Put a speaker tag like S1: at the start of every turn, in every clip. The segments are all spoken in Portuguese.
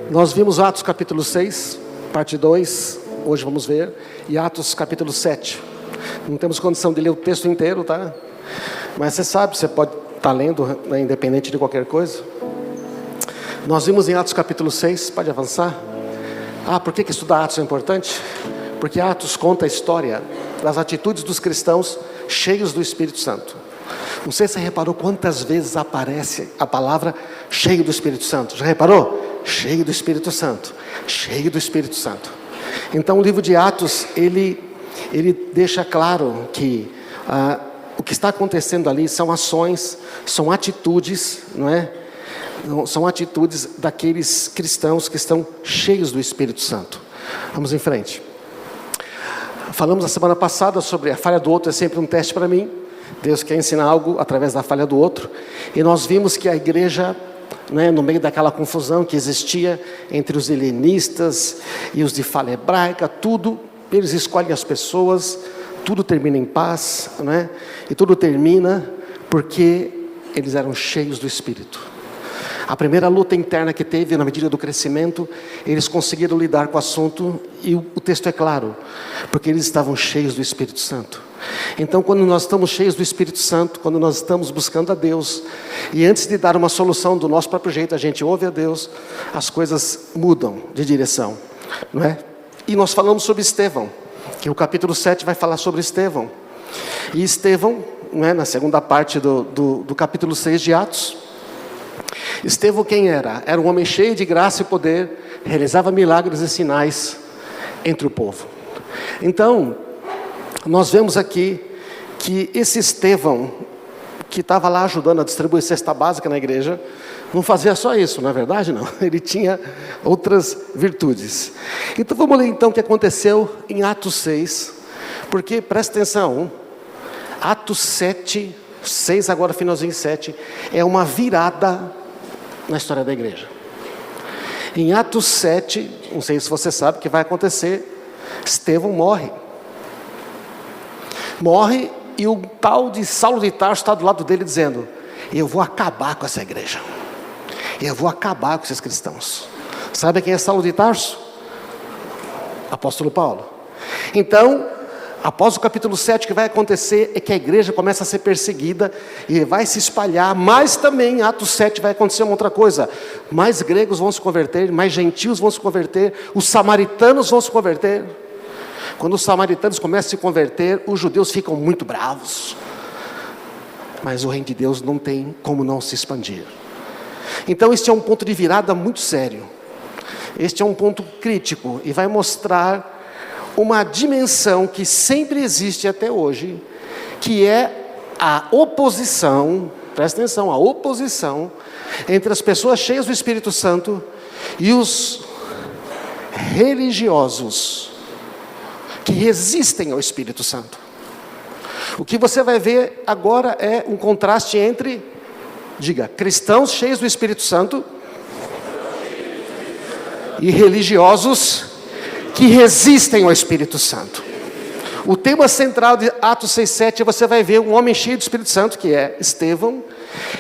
S1: Nós vimos Atos capítulo 6, parte 2, hoje vamos ver, e Atos capítulo 7. Não temos condição de ler o texto inteiro, tá? Mas você sabe, você pode estar lendo, né, independente de qualquer coisa. Nós vimos em Atos capítulo 6, pode avançar? Por que estudar Atos é importante? Porque Atos conta a história das atitudes dos cristãos cheios do Espírito Santo. Não sei se você reparou quantas vezes aparece a palavra cheio do Espírito Santo. Já reparou? Cheio do Espírito Santo, cheio do Espírito Santo. Então o livro de Atos, ele deixa claro que o que está acontecendo ali são ações, são atitudes, não é? São atitudes daqueles cristãos que estão cheios do Espírito Santo. Vamos em frente. Falamos a semana passada sobre a falha do outro é sempre um teste para mim. Deus quer ensinar algo através da falha do outro. E nós vimos que a igreja, né, no meio daquela confusão que existia entre os helenistas e os de fala hebraica, tudo, eles escolhem as pessoas, tudo termina em paz, né? E tudo termina porque eles eram cheios do Espírito. A primeira luta interna que teve, na medida do crescimento, eles conseguiram lidar com o assunto, e o texto é claro, porque eles estavam cheios do Espírito Santo. Então, quando nós estamos cheios do Espírito Santo, quando nós estamos buscando a Deus, e antes de dar uma solução do nosso próprio jeito, a gente ouve a Deus, as coisas mudam de direção, não é? E nós falamos sobre Estevão, que o capítulo 7 vai falar sobre Estevão. E Estevão, não é, na segunda parte do capítulo 6 de Atos, Estevão quem era? Era um homem cheio de graça e poder, realizava milagres e sinais entre o povo. Então, nós vemos aqui que esse Estevão, que estava lá ajudando a distribuir cesta básica na igreja, não fazia só isso, não é verdade? Não, ele tinha outras virtudes. Então vamos ler então o que aconteceu em Atos 6, porque presta atenção, Atos 7, 6 agora finalzinho 7, é uma virada na história da igreja. Em Atos 7, não sei se você sabe o que vai acontecer, Estevão morre. Morre e o tal de Saulo de Tarso está do lado dele dizendo: eu vou acabar com essa igreja. Eu vou acabar com esses cristãos. Sabe quem é Saulo de Tarso? Apóstolo Paulo. Então, após o capítulo 7, o que vai acontecer é que a igreja começa a ser perseguida e vai se espalhar, mas também em Atos 7 vai acontecer uma outra coisa: mais gregos vão se converter, mais gentios vão se converter, os samaritanos vão se converter. Quando os samaritanos começam a se converter, os judeus ficam muito bravos, mas o reino de Deus não tem como não se expandir. Então este é um ponto de virada muito sério, este é um ponto crítico e vai mostrar uma dimensão que sempre existe até hoje, que é a oposição, presta atenção, a oposição entre as pessoas cheias do Espírito Santo e os religiosos que resistem ao Espírito Santo. O que você vai ver agora é um contraste entre, diga, cristãos cheios do Espírito Santo e religiosos que resistem ao Espírito Santo. O tema central de Atos 6:7, você vai ver um homem cheio do Espírito Santo, que é Estevão,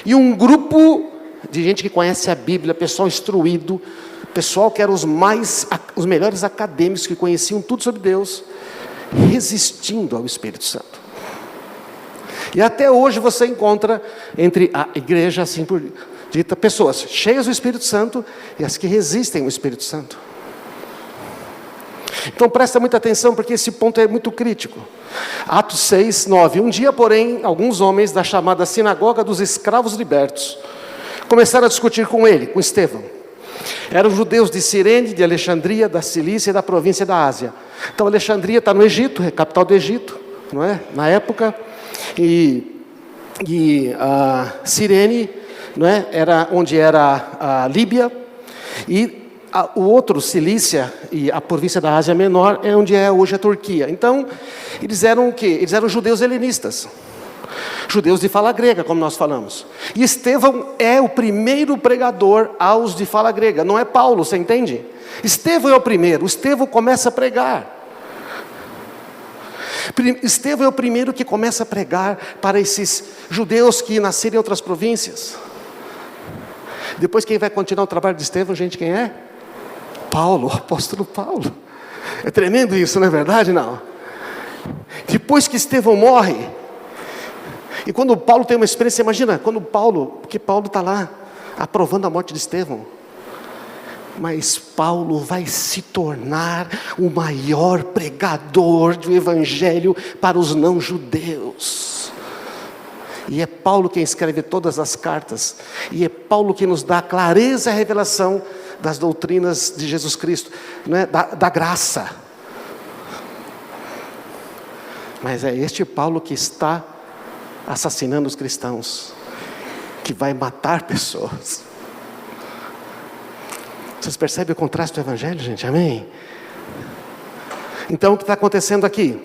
S1: e um grupo de gente que conhece a Bíblia, pessoal instruído, pessoal que eram os melhores acadêmicos, que conheciam tudo sobre Deus, resistindo ao Espírito Santo. E até hoje você encontra entre a igreja, assim por dita, pessoas cheias do Espírito Santo e as que resistem ao Espírito Santo. Então presta muita atenção, porque esse ponto é muito crítico. Atos 6:9. Um dia, porém, alguns homens da chamada sinagoga dos escravos libertos começaram a discutir com ele, com Estevão. Eram judeus de Cirene, de Alexandria, da Cilícia e da província da Ásia. Então Alexandria está no Egito, é a capital do Egito, não é? Na época. E Cirene, não é? Era onde era a Líbia. E o outro, Cilícia e a província da Ásia Menor, é onde é hoje a Turquia. Então, eles eram o quê? Eles eram judeus helenistas. Judeus de fala grega, como nós falamos. E Estevão é o primeiro pregador aos de fala grega. Não é Paulo, você entende? Estevão é o primeiro. Estevão começa a pregar. Estevão é o primeiro que começa a pregar para esses judeus que nasceram em outras províncias. Depois quem vai continuar o trabalho de Estevão, gente, quem é? Paulo, o apóstolo Paulo. É tremendo isso, não é verdade? Não. Depois que Estevão morre, e quando Paulo tem uma experiência, imagina, porque Paulo está lá, aprovando a morte de Estevão. Mas Paulo vai se tornar o maior pregador do evangelho para os não-judeus. E é Paulo quem escreve todas as cartas. E é Paulo quem nos dá a clareza e a revelação das doutrinas de Jesus Cristo, né? da graça. Mas é este Paulo que está assassinando os cristãos, que vai matar pessoas. Vocês percebem o contraste do evangelho, gente? Amém? Então o que está acontecendo aqui?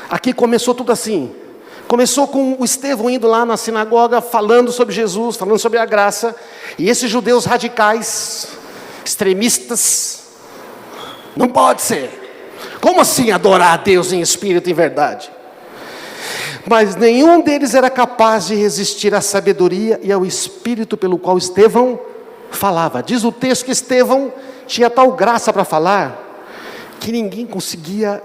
S1: Aqui começou tudo assim. Começou com o Estevão indo lá na sinagoga, falando sobre Jesus, falando sobre a graça. E esses judeus radicais, extremistas, não pode ser. Como assim adorar a Deus em espírito e em verdade? Mas nenhum deles era capaz de resistir à sabedoria e ao espírito pelo qual Estevão falava. Diz o texto que Estevão tinha tal graça para falar, que ninguém conseguia,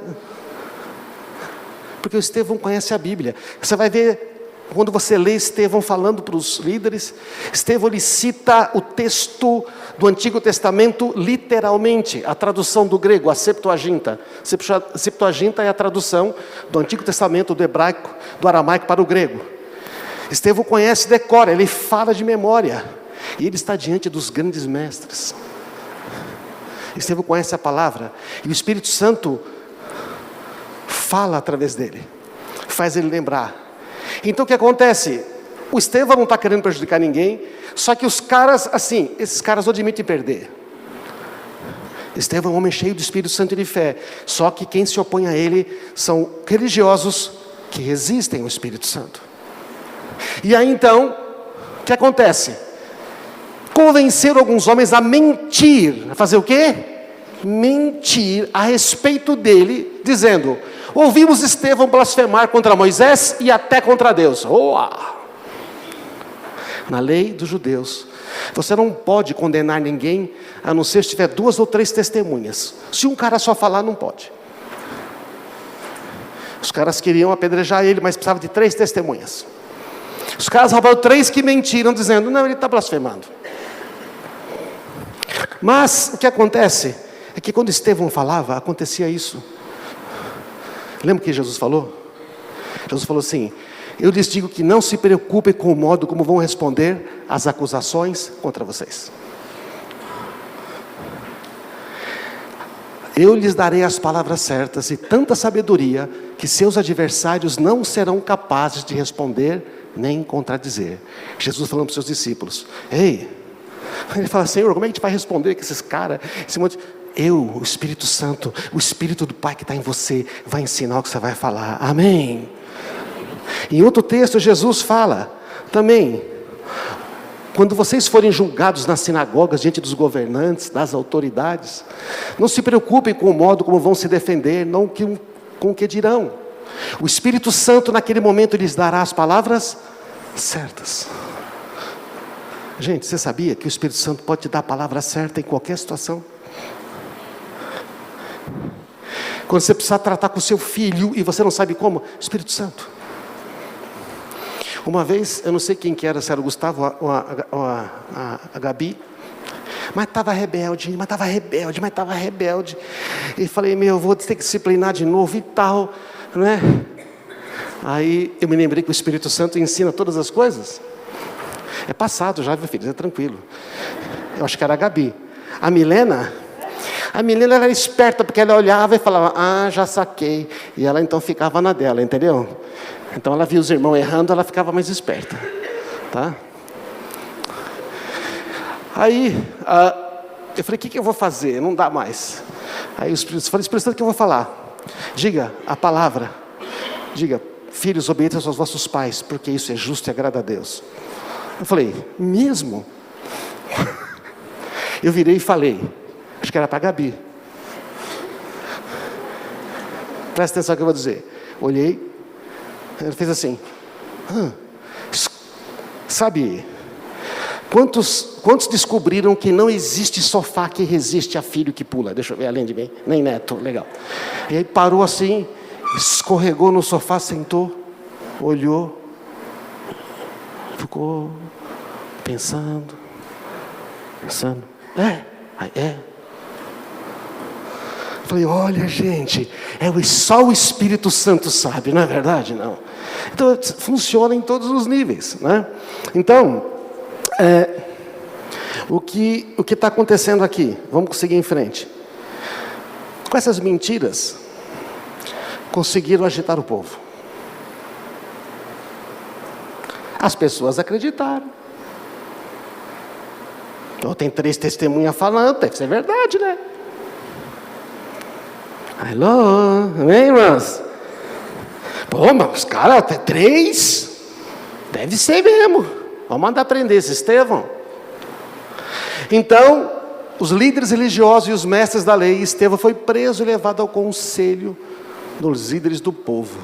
S1: porque o Estevão conhece a Bíblia. Você vai ver, quando você lê Estevão falando para os líderes, Estevão ele cita o texto do Antigo Testamento literalmente, a tradução do grego, a Septuaginta. Septuaginta é a tradução do Antigo Testamento do hebraico, do aramaico para o grego. Estevão conhece, decora, ele fala de memória, e ele está diante dos grandes mestres. Estevão conhece a palavra, e o Espírito Santo fala através dele, faz ele lembrar. Então o que acontece? O Estevão não está querendo prejudicar ninguém, só que os caras, assim, esses caras não admitem perder. Estevão é um homem cheio do Espírito Santo e de fé, só que quem se opõe a ele são religiosos que resistem ao Espírito Santo. E aí então, o que acontece? Convenceram alguns homens a mentir, a fazer o quê? Mentir a respeito dele, dizendo: ouvimos Estevão blasfemar contra Moisés e até contra Deus. Na lei dos judeus, você não pode condenar ninguém, a não ser se tiver 2 ou 3 testemunhas. Se um cara só falar, não pode. Os caras queriam apedrejar ele, mas precisavam de 3 testemunhas. Os caras roubaram 3 que mentiram, dizendo: não, ele está blasfemando. Mas o que acontece é que quando Estevão falava, acontecia isso. Lembra o que Jesus falou? Jesus falou assim: eu lhes digo que não se preocupem com o modo como vão responder às acusações contra vocês. Eu lhes darei as palavras certas e tanta sabedoria que seus adversários não serão capazes de responder nem contradizer. Jesus falando para os seus discípulos: ei, ele fala: Senhor, como é que a gente vai responder com esses caras, esse monte? Eu, o Espírito Santo, o Espírito do Pai que está em você, vai ensinar o que você vai falar. Amém. Em outro texto, Jesus fala também: quando vocês forem julgados nas sinagogas, diante dos governantes, das autoridades, não se preocupem com o modo como vão se defender, não com o que dirão. O Espírito Santo naquele momento lhes dará as palavras certas. Gente, você sabia que o Espírito Santo pode te dar a palavra certa em qualquer situação? Quando você precisar tratar com o seu filho e você não sabe como, Espírito Santo. Uma vez, eu não sei quem que era, se era o Gustavo ou a Gabi, mas estava rebelde. E falei: meu, eu vou ter que disciplinar de novo e tal, não é? Aí eu me lembrei que o Espírito Santo ensina todas as coisas. É passado já, meu filho, é tranquilo. Eu acho que era a Gabi. A Milena era esperta, porque ela olhava e falava: ah, já saquei. E ela então ficava na dela, entendeu? Então ela via os irmãos errando, ela ficava mais esperta, tá? Aí, eu falei: o que eu vou fazer? Não dá mais. Aí eu falei: Espírito Santo, o que eu vou falar? Diga a palavra. Diga: filhos, obedeçam aos vossos pais, porque isso é justo e agrada a Deus. Eu falei: mesmo? Eu virei e falei, acho que era para a Gabi. Presta atenção no que eu vou dizer. Olhei, ela fez assim: sabe, Quantos descobriram que não existe sofá que resiste a filho que pula? Deixa eu ver, além de mim, nem neto, legal. E aí parou assim, escorregou no sofá, sentou, olhou, ficou pensando. Falei, olha gente, só o Espírito Santo sabe, não é verdade? Não. Então, funciona em todos os níveis, né? Então, o que está acontecendo aqui? Vamos seguir em frente. Com essas mentiras, conseguiram agitar o povo. As pessoas acreditaram. Então, tem 3 testemunhas falando, deve ser verdade, né? Alô, amém, irmãs? Pô, mas os caras, até 3? Deve ser mesmo. Vamos mandar prender esse Estevão. Então, os líderes religiosos e os mestres da lei, Estevão foi preso e levado ao conselho dos líderes do povo.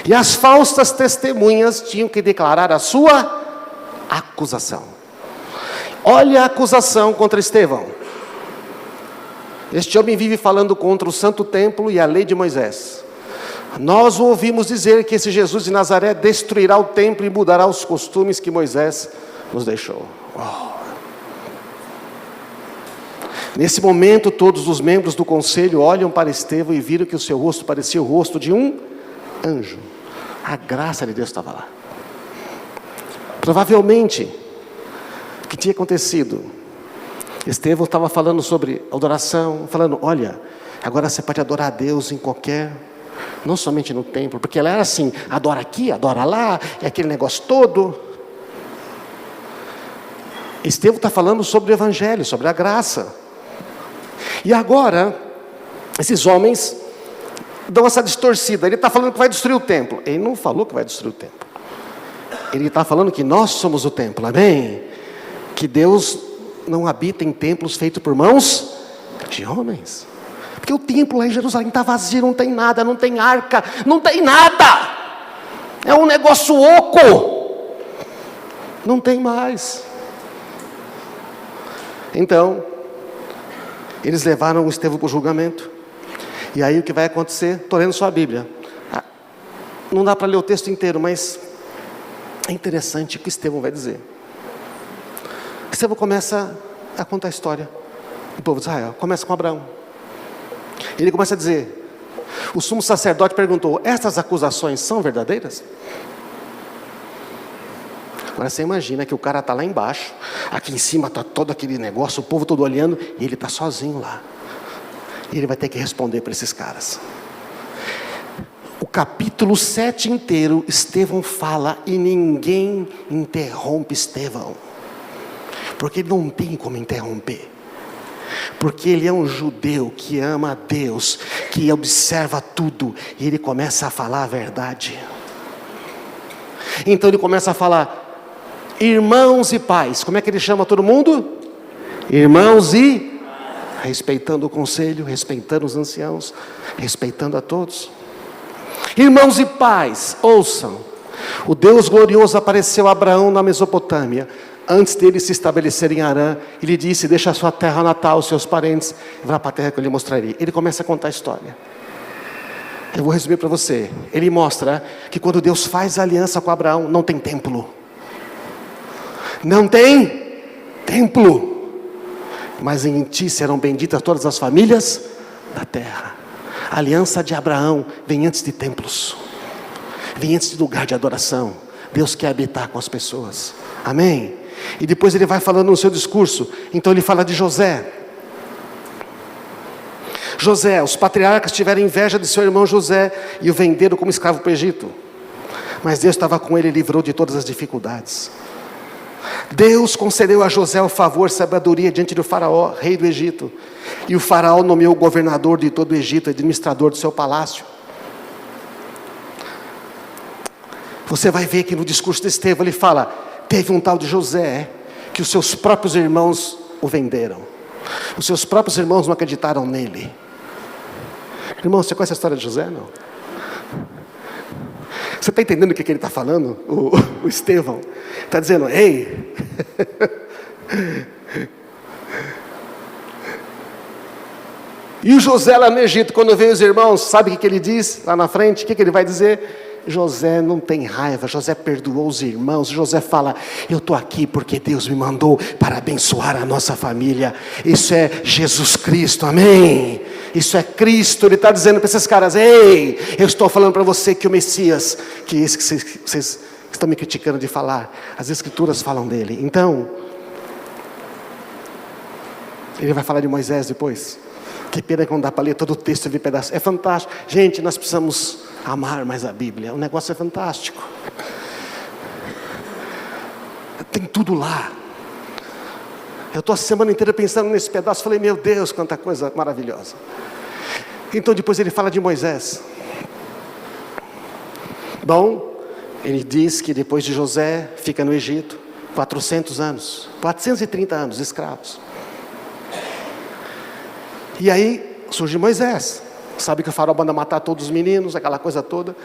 S1: E as falsas testemunhas tinham que declarar a sua acusação. Olha a acusação contra Estevão. Este homem vive falando contra o santo templo e a lei de Moisés. Nós o ouvimos dizer que esse Jesus de Nazaré destruirá o templo e mudará os costumes que Moisés nos deixou. Oh. Nesse momento, todos os membros do conselho olham para Estevão e viram que o seu rosto parecia o rosto de um anjo. A graça de Deus estava lá. Provavelmente, o que tinha acontecido? Estevão estava falando sobre adoração, falando, olha, agora você pode adorar a Deus em qualquer, não somente no templo, porque ela era assim, adora aqui, adora lá, é aquele negócio todo. Estevão está falando sobre o evangelho, sobre a graça. E agora, esses homens dão essa distorcida. Ele está falando que vai destruir o templo. Ele não falou que vai destruir o templo. Ele está falando que nós somos o templo, amém? Que Deus não habita em templos feitos por mãos de homens. Porque o templo lá em Jerusalém está vazio, não tem nada, não tem arca, não tem nada. É um negócio oco. Não tem mais. Então, eles levaram o Estevão para o julgamento. E aí o que vai acontecer? Estou lendo só a Bíblia. Não dá para ler o texto inteiro, mas é interessante o que Estevão vai dizer. Estevão começa a contar a história do povo de Israel. Começa com Abraão. Ele começa a dizer, o sumo sacerdote perguntou, estas acusações são verdadeiras? Agora você imagina que o cara está lá embaixo, aqui em cima está todo aquele negócio, o povo todo olhando, e ele está sozinho lá. E ele vai ter que responder para esses caras. O capítulo 7 inteiro, Estevão fala e ninguém interrompe Estevão. Porque ele não tem como interromper. Porque ele é um judeu que ama a Deus, que observa tudo, e ele começa a falar a verdade. Então ele começa a falar, irmãos e pais, como é que ele chama todo mundo? Irmãos e, respeitando o conselho, respeitando os anciãos, respeitando a todos. Irmãos e pais, ouçam, o Deus glorioso apareceu a Abraão na Mesopotâmia, antes dele se estabelecer em Harã, e lhe disse, deixa a sua terra natal, os seus parentes, e vá para a terra que eu lhe mostrarei. Ele começa a contar a história. Eu vou resumir para você. Ele mostra que quando Deus faz aliança com Abraão, não tem templo. Não tem templo. Mas em ti serão benditas todas as famílias da terra. A aliança de Abraão vem antes de templos. Vem antes de lugar de adoração. Deus quer habitar com as pessoas. Amém? E depois ele vai falando no seu discurso. Então ele fala de José. José, os patriarcas tiveram inveja de seu irmão José e o venderam como escravo para o Egito. Mas Deus estava com ele e livrou de todas as dificuldades. Deus concedeu a José o favor e sabedoria diante do faraó, rei do Egito. E o faraó nomeou o governador de todo o Egito, administrador do seu palácio. Você vai ver que no discurso de Estevão ele fala, teve um tal de José, que os seus próprios irmãos o venderam. Os seus próprios irmãos não acreditaram nele. Irmão, você conhece a história de José, não? Você está entendendo o que ele está falando? O Estevão. Está dizendo, ei. E o José lá no Egito, quando veio os irmãos, sabe o que ele diz lá na frente? O que ele vai dizer? José não tem raiva, José perdoou os irmãos. José fala, eu estou aqui porque Deus me mandou para abençoar a nossa família. Isso é Jesus Cristo, amém? Isso é Cristo. Ele está dizendo para esses caras, ei, eu estou falando para você que o Messias, que esse que vocês estão me criticando de falar, as escrituras falam dele. Então, ele vai falar de Moisés depois. Que pena que não dá para ler todo o texto de pedaço. É fantástico. Gente, nós precisamos amar mais a Bíblia. O negócio é fantástico. Tem tudo lá. Eu estou a semana inteira pensando nesse pedaço. Falei, meu Deus, quanta coisa maravilhosa. Então depois ele fala de Moisés. Bom, ele diz que depois de José, fica no Egito 400 anos. 430 anos, escravos. E aí surge Moisés. Sabe que o faraó manda matar todos os meninos, aquela coisa toda.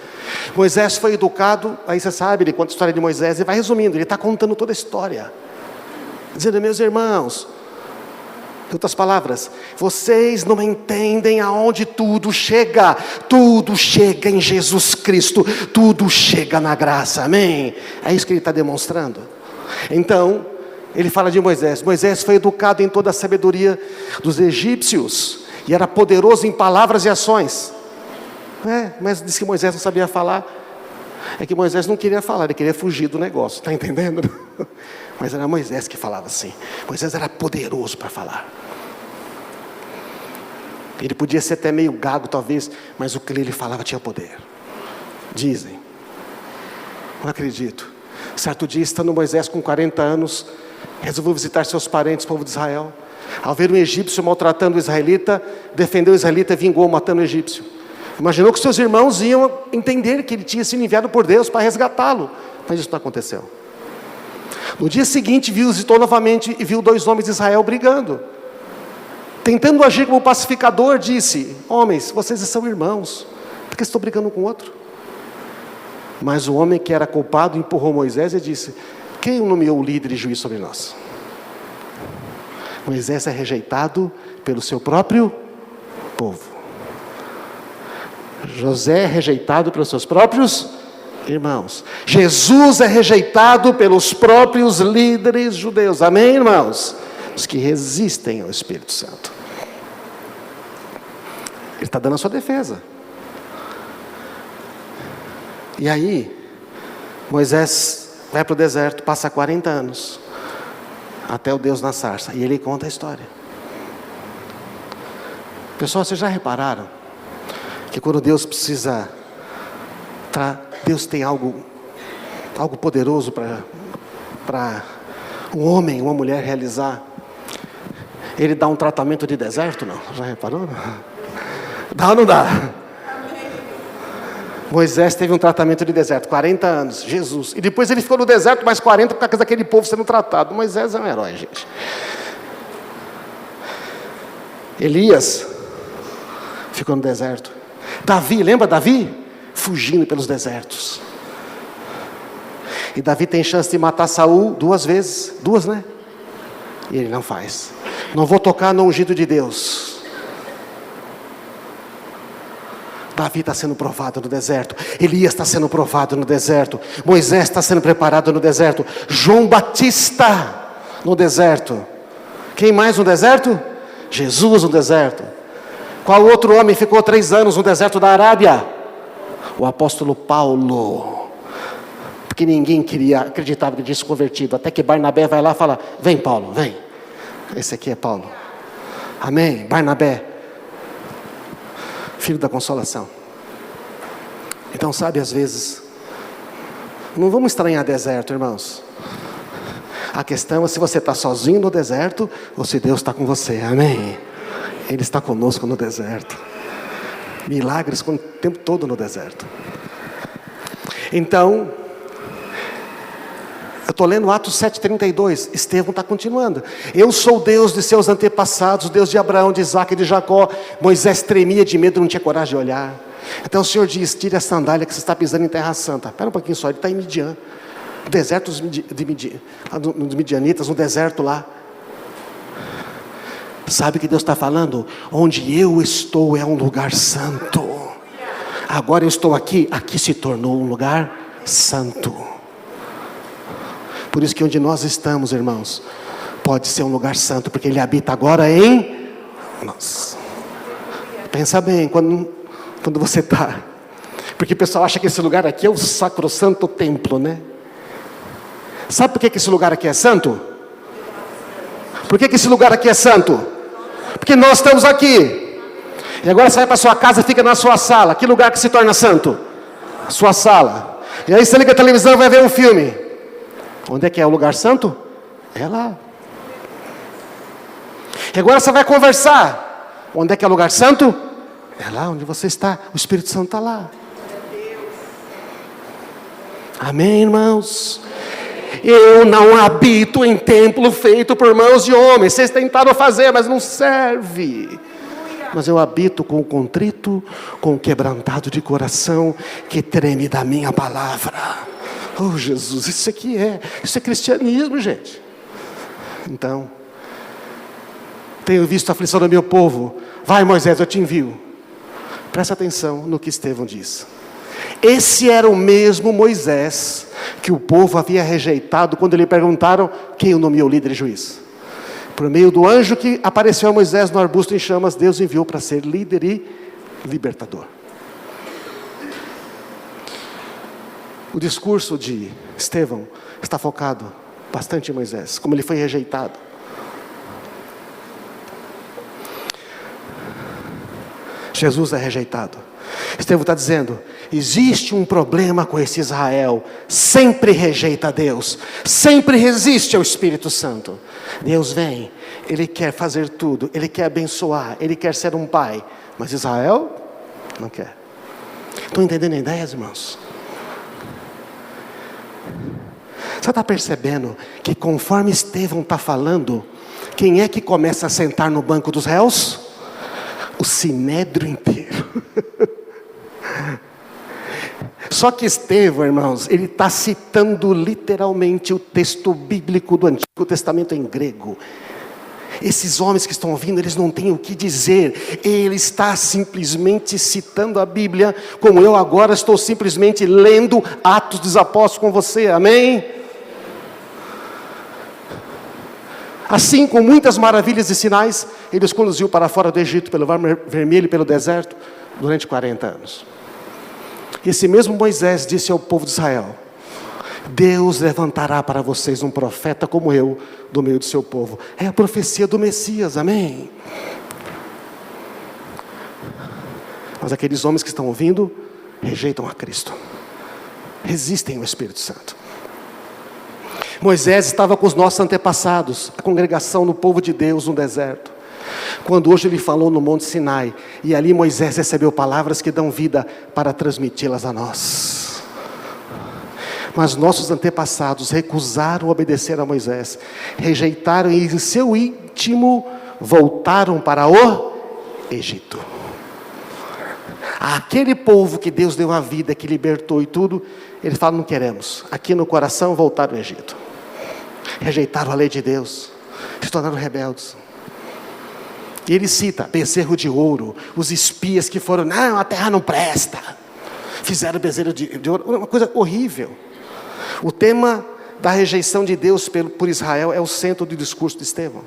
S1: Moisés foi educado, aí você sabe, ele conta a história de Moisés e vai resumindo, ele está contando toda a história. Dizendo, meus irmãos, em outras palavras, vocês não entendem aonde tudo chega em Jesus Cristo, tudo chega na graça, amém? É isso que ele está demonstrando. Então, ele fala de Moisés. Moisés foi educado em toda a sabedoria dos egípcios e era poderoso em palavras e ações. Mas disse que Moisés não sabia falar. É que Moisés não queria falar, ele queria fugir do negócio, está entendendo? Mas era Moisés que falava assim. Moisés era poderoso para falar. Ele podia ser até meio gago talvez, mas o que ele falava tinha poder. Dizem. Não acredito. Certo dia, estando Moisés com 40 anos, resolveu visitar seus parentes, povo de Israel. Ao ver um egípcio maltratando o israelita, defendeu o israelita e vingou matando o egípcio. Imaginou que seus irmãos iam entender que ele tinha sido enviado por Deus para resgatá-lo. Mas isso não aconteceu. No dia seguinte, visitou novamente e viu 2 homens de Israel brigando. Tentando agir como pacificador, disse, homens, vocês são irmãos, por que estão brigando um com o outro? Mas o homem que era culpado empurrou Moisés e disse, quem o nomeou líder e juiz sobre nós? Moisés é rejeitado pelo seu próprio povo. José é rejeitado pelos seus próprios irmãos. Jesus é rejeitado pelos próprios líderes judeus. Amém, irmãos? Os que resistem ao Espírito Santo. Ele está dando a sua defesa. E aí, Moisés vai para o deserto, passa 40 anos, até o Deus na sarça, e ele conta a história. Pessoal, vocês já repararam que quando Deus precisa, Deus tem algo poderoso para um homem, uma mulher realizar, Ele dá um tratamento de deserto? Não, já reparou? Dá ou não dá? Moisés teve um tratamento de deserto, 40 anos, Jesus. E depois ele ficou no deserto mais 40 por causa daquele povo sendo tratado. Moisés é um herói, gente. Elias ficou no deserto. Davi, lembra Davi? Fugindo pelos desertos. E Davi tem chance de matar Saul 2 vezes. 2, né? E ele não faz. Não vou tocar no ungido de Deus. Davi está sendo provado no deserto. Elias está sendo provado no deserto. Moisés está sendo preparado no deserto. João Batista no deserto. Quem mais no deserto? Jesus no deserto. Qual outro homem ficou 3 anos no deserto da Arábia? O apóstolo Paulo. Porque ninguém acreditava que ele tinha se convertido. Até que Barnabé vai lá e fala, vem Paulo, vem. Esse aqui é Paulo. Amém, Barnabé. Filho da consolação. Então sabe, às vezes, não vamos estranhar deserto, irmãos. A questão é se você está sozinho no deserto, ou se Deus está com você, amém? Ele está conosco no deserto. Milagres o tempo todo no deserto. Então, eu estou lendo Atos 7,32, Estevão está continuando. Eu sou o Deus de seus antepassados, o Deus de Abraão, de Isaac e de Jacó. Moisés tremia de medo, não tinha coragem de olhar. Então o Senhor diz, tire a sandália que você está pisando em terra santa. Espera um pouquinho só, ele está em Midian. deserto dos midianitas, no deserto lá. Sabe o que Deus está falando? Onde eu estou é um lugar santo. Agora eu estou aqui, aqui se tornou um lugar santo. Por isso que onde nós estamos, irmãos, pode ser um lugar santo, porque Ele habita agora em nós. Pensa bem, quando você está... Porque o pessoal acha que esse lugar aqui é o sacrossanto templo, né? Sabe por que esse lugar aqui é santo? Por que esse lugar aqui é santo? Porque nós estamos aqui. E agora você vai para sua casa e fica na sua sala. Que lugar que se torna santo? Sua sala. E aí você liga a televisão e vai ver um filme. Onde é que é o lugar santo? É lá. E agora você vai conversar. Onde é que é o lugar santo? É lá onde você está. O Espírito Santo está lá. Amém, irmãos? Eu não habito em templo feito por mãos de homens. Vocês tentaram fazer, mas não serve. Mas eu habito com o contrito, com o quebrantado de coração, que treme da minha palavra. Oh, Jesus, isso é cristianismo, gente. Então, tenho visto a aflição do meu povo. Vai, Moisés, eu te envio. Presta atenção no que Estevão diz. Esse era o mesmo Moisés que o povo havia rejeitado quando lhe perguntaram quem o nomeou líder e juiz. Por meio do anjo que apareceu a Moisés no arbusto em chamas, Deus enviou para ser líder e libertador. O discurso de Estevão está focado bastante em Moisés, como ele foi rejeitado. Jesus é rejeitado. Estevão está dizendo, existe um problema com esse Israel, sempre rejeita a Deus, sempre resiste ao Espírito Santo. Deus vem, Ele quer fazer tudo, Ele quer abençoar, Ele quer ser um pai, mas Israel não quer. Estão entendendo a ideia, irmãos? Você está percebendo que conforme Estevão está falando, quem é que começa a sentar no banco dos réus? O sinédrio inteiro. Só que Estevão, irmãos, ele está citando literalmente o texto bíblico do Antigo Testamento em grego. Esses homens que estão ouvindo, eles não têm o que dizer. Ele está simplesmente citando a Bíblia, como eu agora estou simplesmente lendo Atos dos Apóstolos com você, amém? Assim, com muitas maravilhas e sinais, ele os conduziu para fora do Egito, pelo Mar Vermelho e pelo deserto, durante 40 anos. E esse mesmo Moisés disse ao povo de Israel, Deus levantará para vocês um profeta como eu, do meio do seu povo. É a profecia do Messias, amém? Mas aqueles homens que estão ouvindo, rejeitam a Cristo. Resistem ao Espírito Santo. Moisés estava com os nossos antepassados, a congregação do povo de Deus no deserto, quando hoje ele falou no Monte Sinai, e ali Moisés recebeu palavras que dão vida para transmiti-las a nós. Mas nossos antepassados recusaram obedecer a Moisés, rejeitaram e em seu íntimo voltaram para o Egito. Aquele povo que Deus deu a vida, que libertou e tudo, eles falam, não queremos. Aqui no coração voltaram ao Egito. Rejeitaram a lei de Deus, se tornaram rebeldes. E ele cita, bezerro de ouro, os espias que foram, não, a terra não presta. Fizeram bezerro de ouro, uma coisa horrível. O tema da rejeição de Deus por Israel é o centro do discurso de Estevão.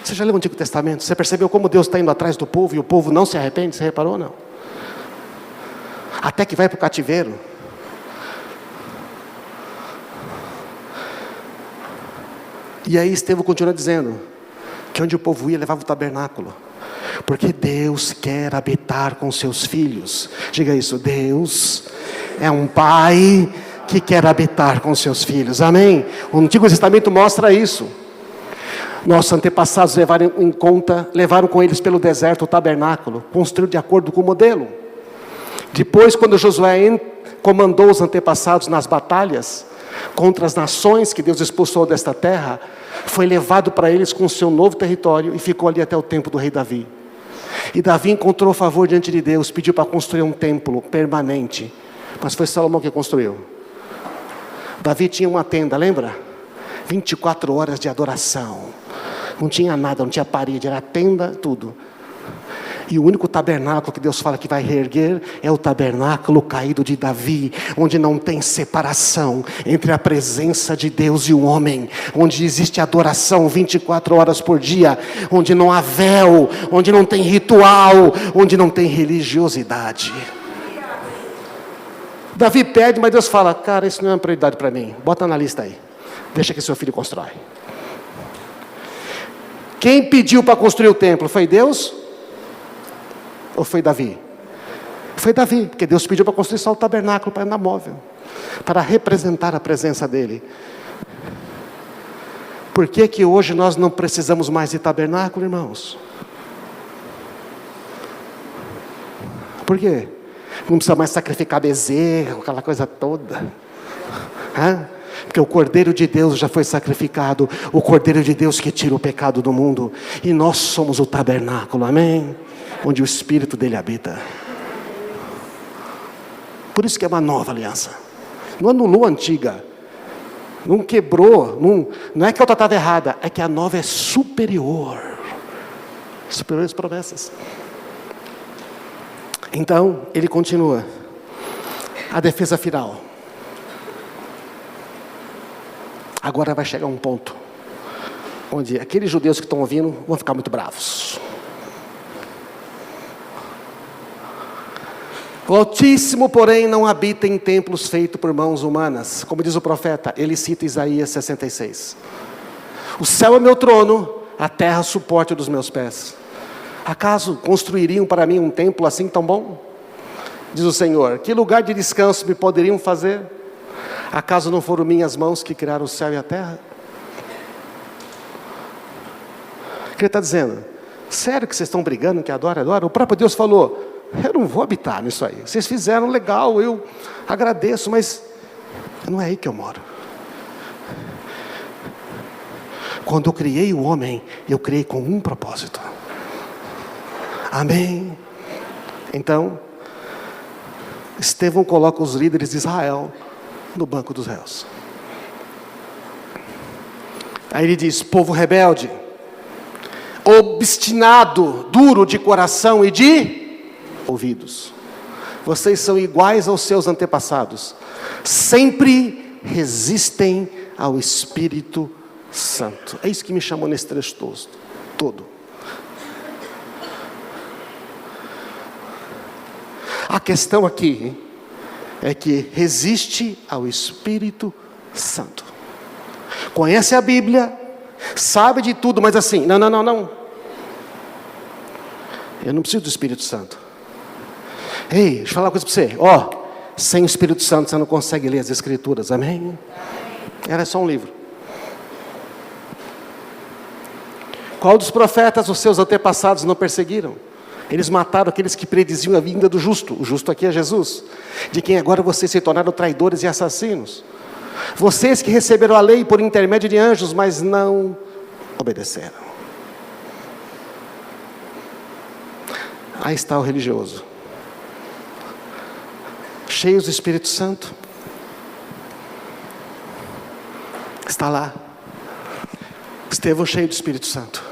S1: Você já leu o Antigo Testamento? Você percebeu como Deus está indo atrás do povo e o povo não se arrepende? Você reparou ou não? Até que vai para o cativeiro. E aí Estevão continua dizendo que onde o povo ia levava o tabernáculo, porque Deus quer habitar com seus filhos. Diga isso, Deus é um pai que quer habitar com seus filhos, amém? O Antigo Testamento mostra isso. Nossos antepassados levaram com eles pelo deserto o tabernáculo, construído de acordo com o modelo. Depois, quando Josué comandou os antepassados nas batalhas contra as nações que Deus expulsou desta terra, foi levado para eles com o seu novo território e ficou ali até o tempo do rei Davi. E Davi encontrou favor diante de Deus, pediu para construir um templo permanente, Mas foi Salomão que construiu. Davi tinha uma tenda, lembra? 24 horas de adoração. Não tinha nada, não tinha parede, era tenda, tudo. E o único tabernáculo que Deus fala que vai reerguer é o tabernáculo caído de Davi, onde não tem separação entre a presença de Deus e o homem, onde existe adoração 24 horas por dia, onde não há véu, onde não tem ritual, onde não tem religiosidade. Davi pede, mas Deus fala: cara, isso não é uma prioridade para mim, bota na lista aí, deixa que seu filho constrói. Quem pediu para construir o templo, foi Deus? Ou foi Davi? Foi Davi, porque Deus pediu para construir só o tabernáculo para andar móvel, para representar a presença dEle. Por que que hoje nós não precisamos mais de tabernáculo, irmãos? Por quê? Não precisa mais sacrificar bezerro, aquela coisa toda. Porque o Cordeiro de Deus já foi sacrificado, o Cordeiro de Deus que tira o pecado do mundo, e nós somos o tabernáculo, amém? Onde o Espírito dele habita. Por isso que é uma nova aliança. Não anulou a antiga, não quebrou, não é que a outra estava errada, é que a nova é superior às promessas. Então, ele continua. A defesa final. Agora vai chegar um ponto onde aqueles judeus que estão ouvindo vão ficar muito bravos. O Altíssimo, porém, não habita em templos feitos por mãos humanas. Como diz o profeta, ele cita Isaías 66. O céu é meu trono, a terra suporte dos meus pés. Acaso construiriam para mim um templo assim tão bom? Diz o Senhor, que lugar de descanso me poderiam fazer? Acaso não foram minhas mãos que criaram o céu e a terra? O que ele está dizendo? Sério que vocês estão brigando que adora? O próprio Deus falou: eu não vou habitar nisso aí. Vocês fizeram legal, eu agradeço, mas não é aí que eu moro. Quando eu criei o homem, eu criei com um propósito. Amém? Então, Estevão coloca os líderes de Israel no banco dos réus. Aí ele diz: povo rebelde, obstinado, duro de coração e de ouvidos, vocês são iguais aos seus antepassados, sempre resistem ao Espírito Santo. É isso que me chamou nesse trecho todo. A questão aqui é que resiste ao Espírito Santo. Conhece a Bíblia, sabe de tudo, mas assim, não. Eu não preciso do Espírito Santo. Ei, deixa eu falar uma coisa para você. Sem o Espírito Santo você não consegue ler as Escrituras, amém? Era só um livro. Qual dos profetas os seus antepassados não perseguiram? Eles mataram aqueles que prediziam a vinda do justo. O justo aqui é Jesus, de quem agora vocês se tornaram traidores e assassinos. Vocês que receberam a lei por intermédio de anjos, mas não obedeceram. Aí está o religioso, cheios do Espírito Santo. Está lá Estevão, cheio do Espírito Santo.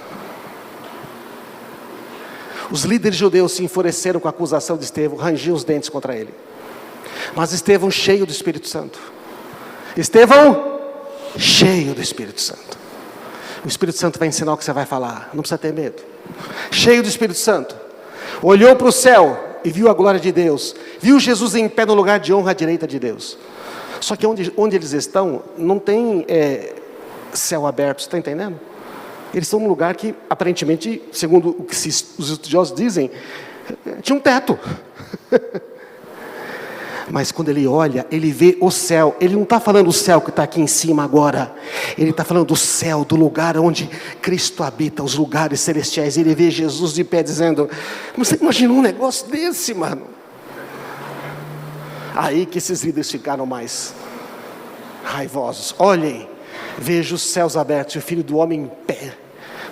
S1: Os líderes judeus se enfureceram com a acusação de Estevão, rangiam os dentes contra ele. Mas Estevão, cheio do Espírito Santo. Estevão, cheio do Espírito Santo. O Espírito Santo vai ensinar o que você vai falar, não precisa ter medo. Cheio do Espírito Santo, olhou para o céu e viu a glória de Deus, viu Jesus em pé no lugar de honra à direita de Deus. Só que onde eles estão, não tem céu aberto, você está entendendo? Eles estão num lugar que, aparentemente, segundo o que os estudiosos dizem, tinha um teto. Mas quando ele olha, ele vê o céu. Ele não está falando do céu que está aqui em cima agora. Ele está falando do céu, do lugar onde Cristo habita, os lugares celestiais. Ele vê Jesus de pé dizendo: você imaginou um negócio desse, mano? Aí que esses líderes ficaram mais raivosos. Olhem, vejo os céus abertos e o Filho do Homem em pé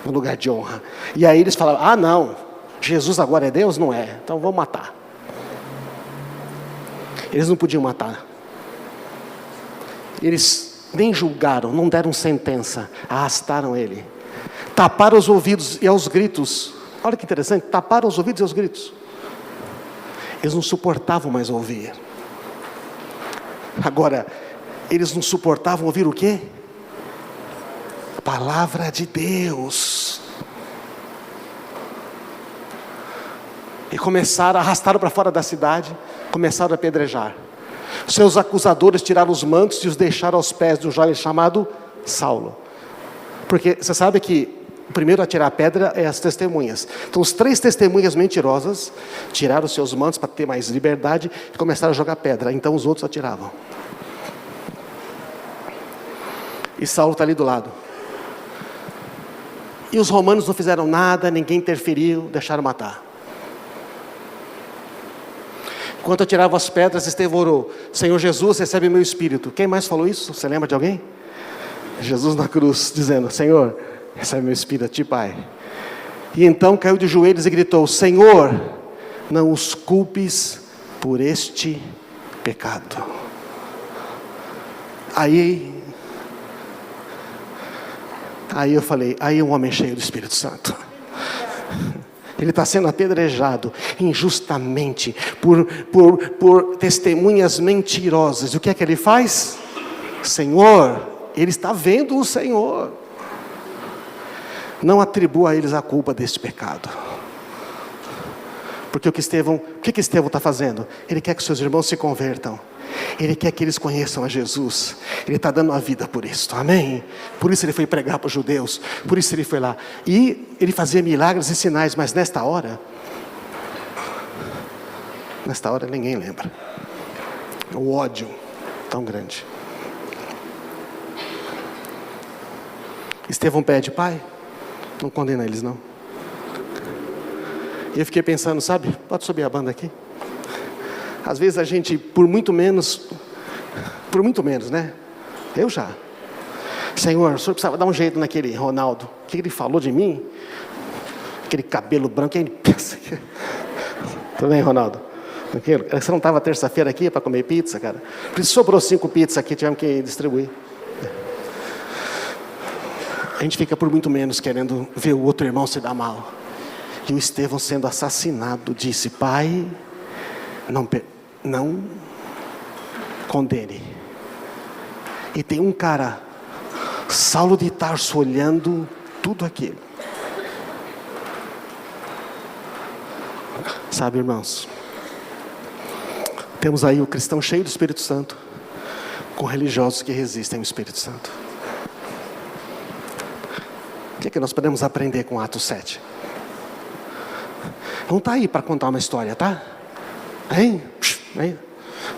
S1: no lugar de honra. E aí eles falaram: não, Jesus agora é Deus? Não é, então vamos matar. Eles não podiam matar. Eles nem julgaram, não deram sentença, arrastaram ele. Taparam os ouvidos e aos gritos. Olha que interessante, taparam os ouvidos e aos gritos. Eles não suportavam mais ouvir. Agora, eles não suportavam ouvir o quê? A palavra de Deus. E começaram, arrastaram para fora da cidade, começaram a apedrejar. Seus acusadores tiraram os mantos e os deixaram aos pés de um jovem chamado Saulo. Porque você sabe que o primeiro a tirar a pedra é as testemunhas. Então os 3 testemunhas mentirosas tiraram os seus mantos para ter mais liberdade e começaram a jogar pedra. Então os outros atiravam. E Saulo está ali do lado. E os romanos não fizeram nada, ninguém interferiu, deixaram matar. Enquanto atiravam as pedras, Estevão orou: Senhor Jesus, recebe meu espírito. Quem mais falou isso? Você lembra de alguém? Jesus na cruz, dizendo: Senhor, recebe meu espírito a ti, Pai. E então caiu de joelhos e gritou: Senhor, não os culpes por este pecado. Aí eu falei: aí um homem cheio do Espírito Santo. Ele está sendo apedrejado injustamente por testemunhas mentirosas. E o que é que ele faz? Senhor, ele está vendo o Senhor. Não atribua a eles a culpa deste pecado. Porque o que Estevão está fazendo? Ele quer que seus irmãos se convertam. Ele quer que eles conheçam a Jesus. Ele está dando a vida por isso, amém? Por isso ele foi pregar para os judeus. Por isso ele foi lá. E ele fazia milagres e sinais. Mas nesta hora ninguém lembra. O ódio tão grande. Estevão pede: Pai, não condena eles não. E eu fiquei pensando, sabe? Pode subir a banda aqui. Às vezes a gente, por muito menos, né? Eu já. Senhor, o senhor precisava dar um jeito naquele Ronaldo. O que ele falou de mim? Aquele cabelo branco. Quem pensa que... Tudo bem, Ronaldo? Você não estava terça-feira aqui para comer pizza, cara? Por isso sobrou 5 pizzas aqui, tivemos que distribuir. A gente fica por muito menos querendo ver o outro irmão se dar mal. E o Estevão sendo assassinado disse: Pai, não condene. E tem um cara, Saulo de Tarso, olhando tudo aquilo. Sabe, irmãos, temos aí o cristão cheio do Espírito Santo, com religiosos que resistem ao Espírito Santo. O que é que nós podemos aprender com Atos 7? Não está aí para contar uma história, tá? Hein?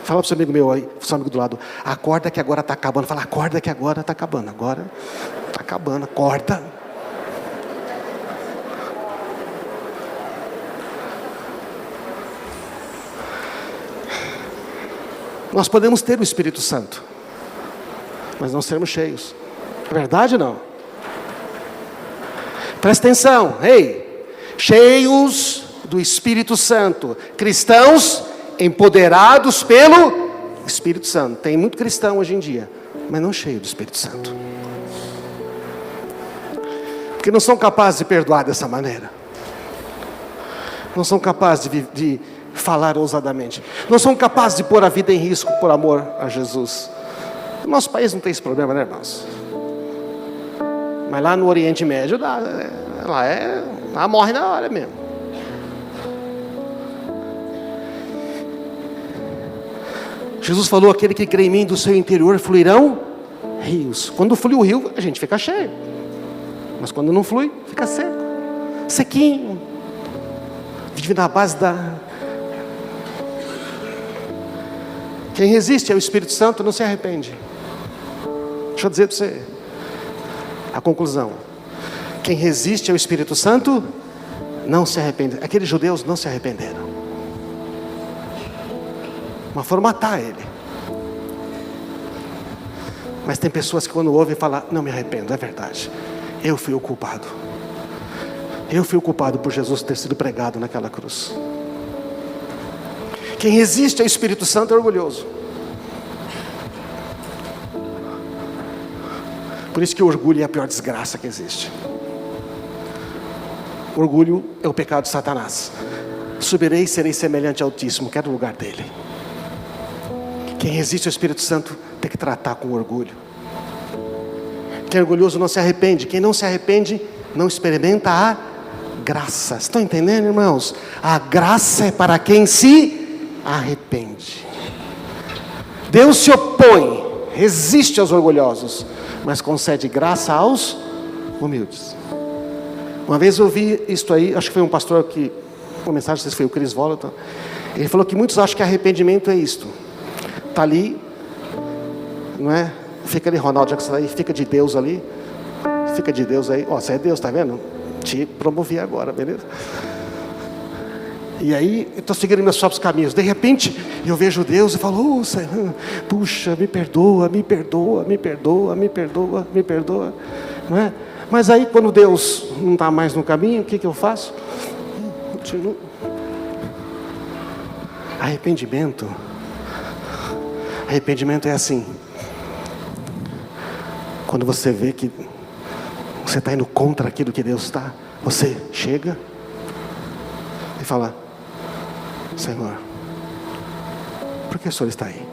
S1: Fala para o seu amigo meu aí, seu amigo do lado: acorda que agora está acabando. Fala: acorda que agora está acabando. Agora está acabando, acorda. Nós podemos ter o Espírito Santo, mas não sermos cheios. É verdade ou não? Presta atenção, cheios do Espírito Santo, cristãos empoderados pelo Espírito Santo. Tem muito cristão hoje em dia, mas não cheio do Espírito Santo, porque não são capazes de perdoar dessa maneira, não são capazes de falar ousadamente, não são capazes de pôr a vida em risco por amor a Jesus. No nosso país não tem esse problema, né, irmãos? Mas lá no Oriente Médio, lá morre na hora mesmo. Jesus falou: aquele que crê em mim, do seu interior fluirão rios. Quando flui o rio, a gente fica cheio. Mas quando não flui, fica seco, sequinho. Vive na base da... Quem resiste ao Espírito Santo não se arrepende. Deixa eu dizer para você a conclusão: quem resiste ao Espírito Santo não se arrepende. Aqueles judeus não se arrependeram, mas foram matar ele. Mas tem pessoas que quando ouvem falam: não me arrependo, é verdade, eu fui o culpado. Eu fui o culpado por Jesus ter sido pregado naquela cruz. Quem resiste ao Espírito Santo é orgulhoso. Por isso que o orgulho é a pior desgraça que existe. O orgulho é o pecado de Satanás. Subirei e serei semelhante ao Altíssimo, quero o lugar dele. Quem resiste ao Espírito Santo tem que tratar com orgulho. Quem é orgulhoso não se arrepende. Quem não se arrepende não experimenta a graça. Estão entendendo, irmãos? A graça é para quem se arrepende. Deus se opõe, resiste aos orgulhosos, mas concede graça aos humildes. Uma vez eu vi isto aí, acho que foi um pastor que, uma mensagem, não sei se foi o Chris Volaton, ele falou que muitos acham que arrependimento é isto. Está ali, não é? Fica ali, Ronaldo Jackson aí, fica de Deus ali, fica de Deus aí, ó, você é Deus, tá vendo? Te promovi agora, beleza? E aí, eu estou seguindo meus próprios caminhos, de repente, eu vejo Deus e falo, puxa, me perdoa, me perdoa, me perdoa, me perdoa, me perdoa, não é? Mas aí, quando Deus não está mais no caminho, o que eu faço? Continuo. Arrependimento é assim, quando você vê que você está indo contra aquilo que Deus está, você chega e fala, Senhor, por que o Senhor está aí?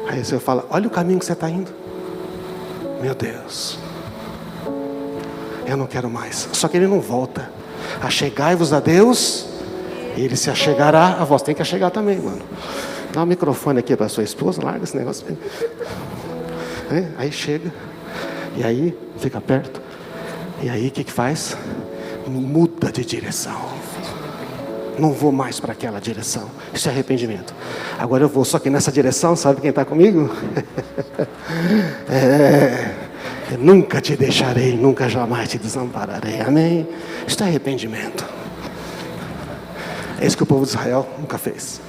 S1: Aí o Senhor fala, olha o caminho que você está indo. Meu Deus, eu não quero mais. Só que Ele não volta. Achegai-vos a Deus, e Ele se achegará a vós. Tem que achegar também, mano. Dá um microfone aqui para sua esposa, larga esse negócio aí. Aí chega, e aí fica perto, e aí o que faz? Muda de direção. Não vou mais para aquela direção. Isso é arrependimento. Agora eu vou, só que nessa direção, sabe quem está comigo? Eu nunca te deixarei, nunca jamais te desampararei. Amém? Isso é arrependimento. É isso que o povo de Israel nunca fez.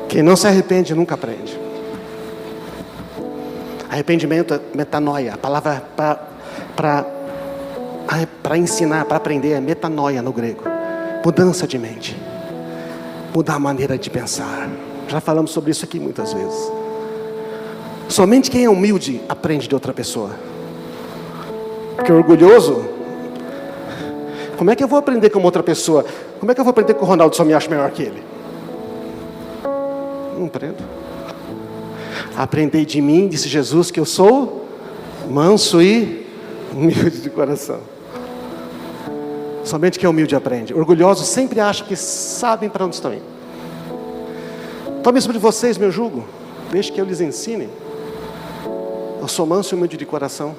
S1: Quem não se arrepende nunca aprende. Arrependimento é metanoia. A palavra para ensinar, para aprender é metanoia no grego. Mudança de mente. Mudar a maneira de pensar. Já falamos sobre isso aqui muitas vezes. Somente quem é humilde aprende de outra pessoa. Porque orgulhoso, como é que eu vou aprender com outra pessoa? Como é que eu vou aprender com o Ronaldo se eu me acho melhor que ele? Não aprendo. Aprendei de mim, disse Jesus, que eu sou manso e humilde de coração. Somente quem é humilde aprende. Orgulhosos sempre acham que sabem para onde estão indo. Tome sobre vocês meu jugo, deixe que eu lhes ensine. Eu sou manso e humilde de coração.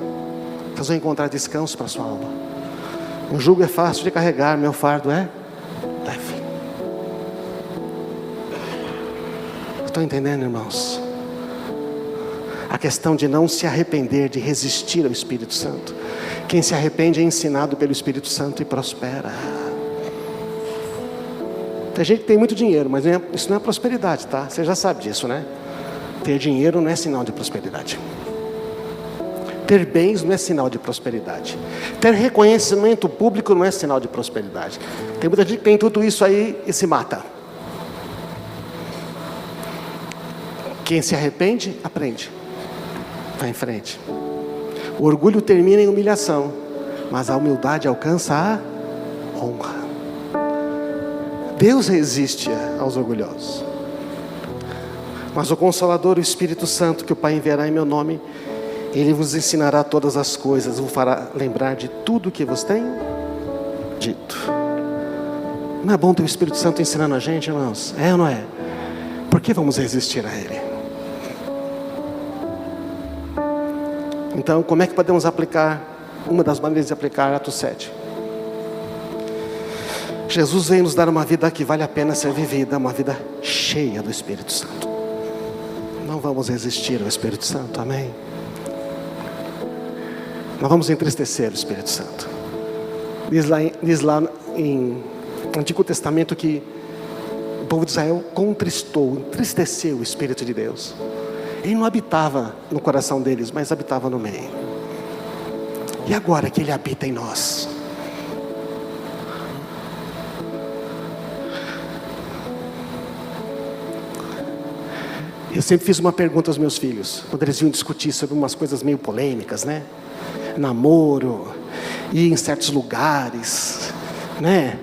S1: Vocês vão encontrar descanso para a sua alma. O jugo é fácil de carregar, meu fardo é leve. Estão entendendo, irmãos? A questão de não se arrepender, de resistir ao Espírito Santo. Quem se arrepende é ensinado pelo Espírito Santo e prospera. Tem gente que tem muito dinheiro, mas isso não é prosperidade, tá? Você já sabe disso, né? Ter dinheiro não é sinal de prosperidade. Ter bens não é sinal de prosperidade. Ter reconhecimento público não é sinal de prosperidade. Tem muita gente que tem tudo isso aí e se mata. Quem se arrepende, aprende. Vai em frente. O orgulho termina em humilhação, mas a humildade alcança a honra. Deus resiste aos orgulhosos. Mas o Consolador, o Espírito Santo, que o Pai enviará em meu nome, Ele vos ensinará todas as coisas, vos fará lembrar de tudo que vos tenho dito. Não é bom ter o Espírito Santo ensinando a gente, irmãos? É ou não é? Por que vamos resistir a Ele? Então, como é que podemos aplicar? Uma das maneiras de aplicar Atos 7. Jesus veio nos dar uma vida que vale a pena ser vivida, uma vida cheia do Espírito Santo. Não vamos resistir ao Espírito Santo, amém? Não vamos entristecer o Espírito Santo. Diz lá em Antigo Testamento que o povo de Israel contristou, entristeceu o Espírito de Deus. Ele não habitava no coração deles, mas habitava no meio. E agora que Ele habita em nós, Eu sempre fiz uma pergunta aos meus filhos, quando eles iam discutir sobre umas coisas meio polêmicas, né? Namoro, ir em certos lugares, né?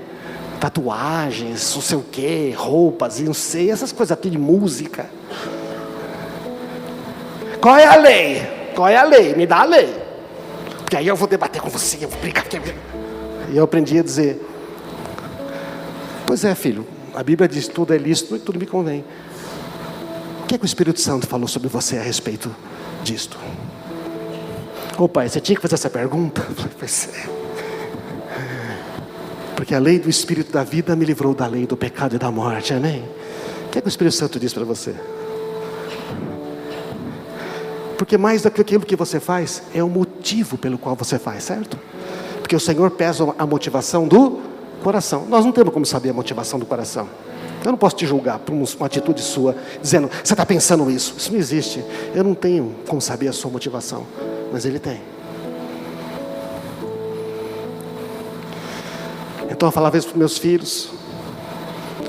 S1: Tatuagens, não sei o quê, roupas, não sei, essas coisas aqui de música. Qual é a lei? Qual é a lei? Me dá a lei. Porque aí eu vou debater com você, eu vou brigar. E eu aprendi a dizer: pois é, filho, a Bíblia diz tudo é lícito e tudo me convém. O que é que o Espírito Santo falou sobre você a respeito disto? Ô pai, você tinha que fazer essa pergunta? Pois é. Porque a lei do Espírito da vida me livrou da lei do pecado e da morte, amém? O que é que o Espírito Santo diz para você? Porque mais do que aquilo que você faz, é o motivo pelo qual você faz, certo? Porque o Senhor pesa a motivação do coração. Nós não temos como saber a motivação do coração. Eu não posso te julgar por uma atitude sua, dizendo, você está pensando isso. Isso não existe. Eu não tenho como saber a sua motivação, mas Ele tem. Então eu falava isso para os meus filhos,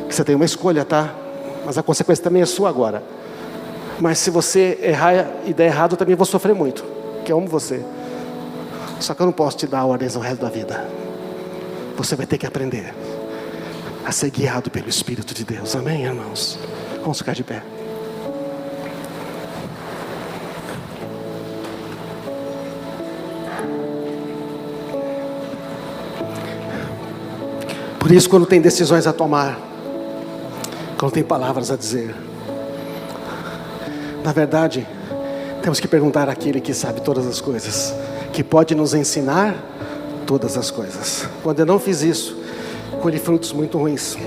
S1: que você tem uma escolha, tá? Mas a consequência também é sua agora. Mas se você errar e der errado, eu também vou sofrer muito, porque eu amo você. Só que eu não posso te dar ordens no resto da vida. Você vai ter que aprender a ser guiado pelo Espírito de Deus, amém, irmãos? Vamos ficar de pé. Por isso, quando tem decisões a tomar, quando tem palavras a dizer, na verdade, temos que perguntar àquele que sabe todas as coisas, que pode nos ensinar todas as coisas. Quando eu não fiz isso, colhi frutos muito ruins.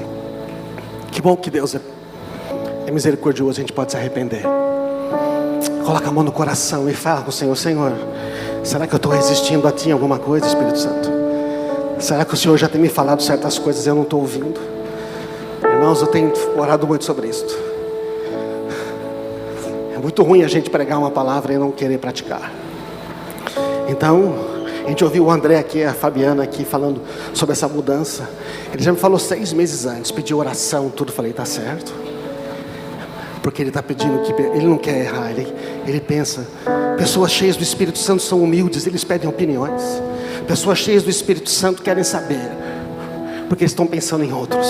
S1: Que bom que Deus é misericordioso, a gente pode se arrepender. Coloca a mão no coração e fala com o Senhor: Senhor, será que eu estou resistindo a Ti em alguma coisa, Espírito Santo? Será que o Senhor já tem me falado certas coisas e eu não estou ouvindo? Irmãos, eu tenho orado muito sobre isso. É muito ruim a gente pregar uma palavra e não querer praticar. Então, a gente ouviu o André aqui, a Fabiana aqui, falando sobre essa mudança. Ele já me falou 6 meses antes, pediu oração, tudo. Falei, tá certo. Porque ele está pedindo que ele não quer errar, ele pensa. Pessoas cheias do Espírito Santo são humildes, eles pedem opiniões. Pessoas cheias do Espírito Santo querem saber, porque eles estão pensando em outros.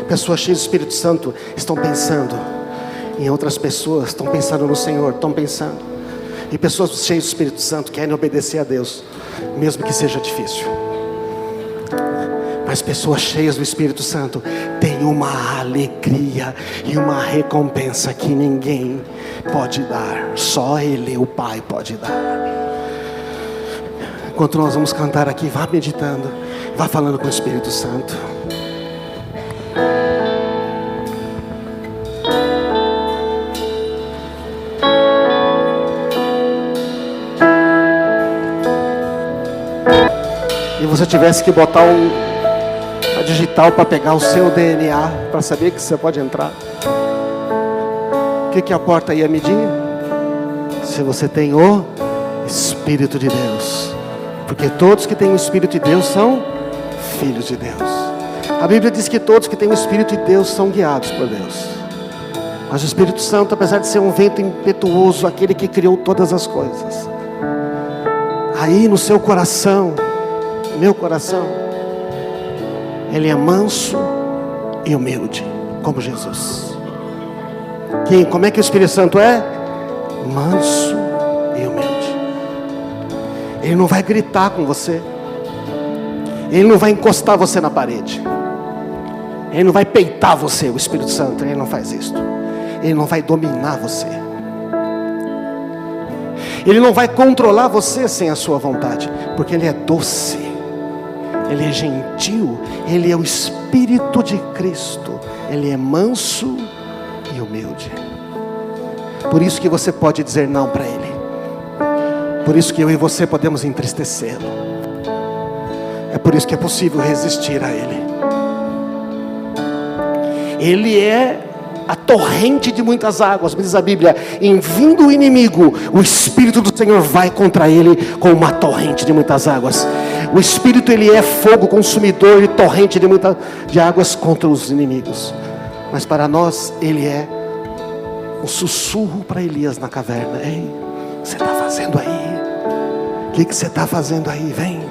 S1: Pessoas cheias do Espírito Santo estão pensando em outras pessoas, estão pensando no Senhor, estão pensando. E pessoas cheias do Espírito Santo querem obedecer a Deus, mesmo que seja difícil. Mas pessoas cheias do Espírito Santo têm uma alegria e uma recompensa que ninguém pode dar. Só Ele, o Pai, pode dar. Enquanto nós vamos cantar aqui, vá meditando, vá falando com o Espírito Santo. E você tivesse que botar a digital para pegar o seu DNA, para saber que você pode entrar, o que a porta ia medir? Se você tem o Espírito de Deus. Porque todos que têm o Espírito de Deus são filhos de Deus. A Bíblia diz que todos que têm o Espírito de Deus são guiados por Deus. Mas o Espírito Santo, apesar de ser um vento impetuoso, aquele que criou todas as coisas, aí no seu coração, meu coração, ele é manso e humilde, como Jesus. Como é que o Espírito Santo é? Manso e humilde. Ele não vai gritar com você. Ele não vai encostar você na parede. Ele não vai peitar você, o Espírito Santo. Ele não faz isso. Ele não vai dominar você. Ele não vai controlar você sem a sua vontade. Porque Ele é doce. Ele é gentil. Ele é o Espírito de Cristo. Ele é manso e humilde. Por isso que você pode dizer não para Ele. Por isso que eu e você podemos entristecê-lo. É por isso que é possível resistir a Ele. Ele é a torrente de muitas águas, diz a Bíblia. Em vindo o inimigo, o Espírito do Senhor vai contra ele com uma torrente de muitas águas. O Espírito, ele é fogo consumidor e torrente de águas contra os inimigos. Mas para nós, ele é um sussurro para Elias na caverna: ei, o que você está fazendo aí? O que você está fazendo aí? Vem.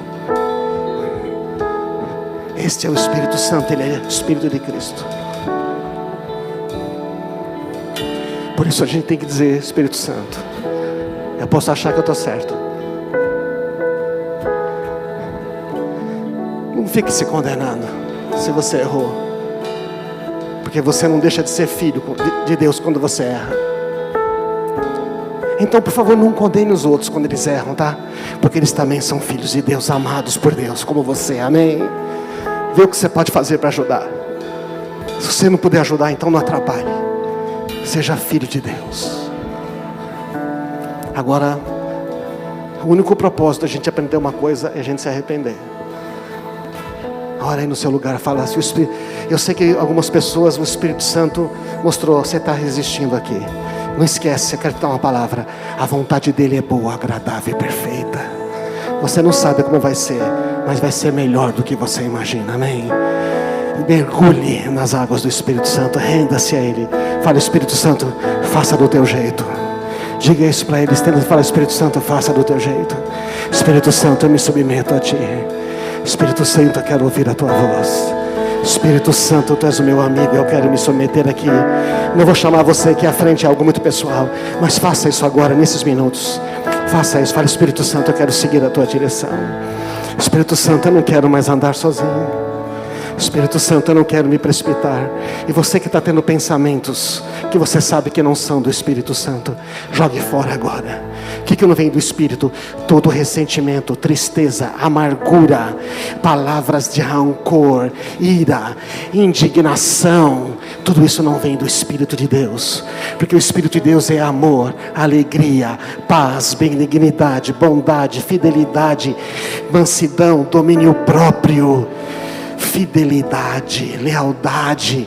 S1: Este é o Espírito Santo, ele é o Espírito de Cristo. Por isso a gente tem que dizer: Espírito Santo, eu posso achar que eu estou certo. Não fique se condenando se você errou, porque você não deixa de ser filho de Deus quando você erra. Então, por favor, não condene os outros quando eles erram, tá? Porque eles também são filhos de Deus, amados por Deus, como você, amém? Vê o que você pode fazer para ajudar. Se você não puder ajudar, então não atrapalhe. Seja filho de Deus. Agora, o único propósito da gente aprender uma coisa é a gente se arrepender. Ora aí no seu lugar, fala assim: eu sei que algumas pessoas o Espírito Santo mostrou, você está resistindo aqui. Não esquece, eu quero te dar uma palavra: a vontade dele é boa, agradável e perfeita. Você não sabe como vai ser, mas vai ser melhor do que você imagina, amém? Mergulhe nas águas do Espírito Santo, renda-se a Ele. Fala: Espírito Santo, faça do teu jeito. Diga isso para Ele, fala: Espírito Santo, faça do teu jeito. Espírito Santo, eu me submeto a Ti. Espírito Santo, eu quero ouvir a Tua voz. Espírito Santo, Tu és o meu amigo, eu quero me submeter aqui. Não vou chamar você aqui à frente, é algo muito pessoal, mas faça isso agora, nesses minutos. Faça isso, fala: Espírito Santo, eu quero seguir a Tua direção. Espírito Santo, eu não quero mais andar sozinho. Espírito Santo, eu não quero me precipitar. E você que está tendo pensamentos que você sabe que não são do Espírito Santo, jogue fora agora. O que não vem do Espírito? Todo ressentimento, tristeza, amargura, palavras de rancor, ira, indignação, tudo isso não vem do Espírito de Deus. Porque o Espírito de Deus é amor, alegria, paz, benignidade, bondade, fidelidade, mansidão, domínio próprio, fidelidade, lealdade,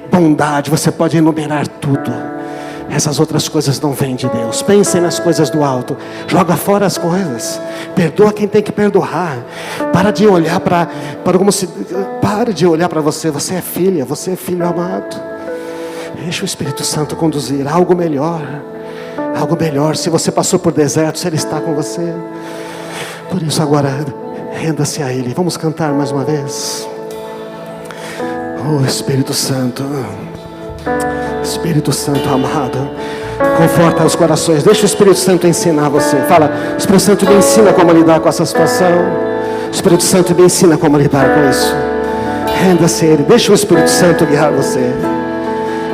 S1: bondade. Você pode enumerar tudo. Essas outras coisas não vêm de Deus. Pensem nas coisas do alto. Joga fora as coisas. Perdoa quem tem que perdoar. Para de olhar para pare de olhar para você. Você é filha, você é filho amado. Deixa o Espírito Santo conduzir algo melhor. Algo melhor. Se você passou por desertos, Ele está com você. Por isso agora, renda-se a Ele. Vamos cantar mais uma vez. Oh, Espírito Santo, Espírito Santo amado, conforta os corações. Deixa o Espírito Santo ensinar você. Fala: Espírito Santo, me ensina como lidar com essa situação. Espírito Santo, me ensina como lidar com isso. Renda-se a Ele. Deixa o Espírito Santo guiar você.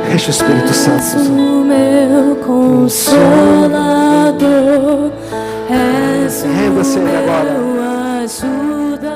S1: Deixa o Espírito Santo.
S2: O meu consolador, és
S1: renda-se a Ele agora.
S2: o meu ajuda.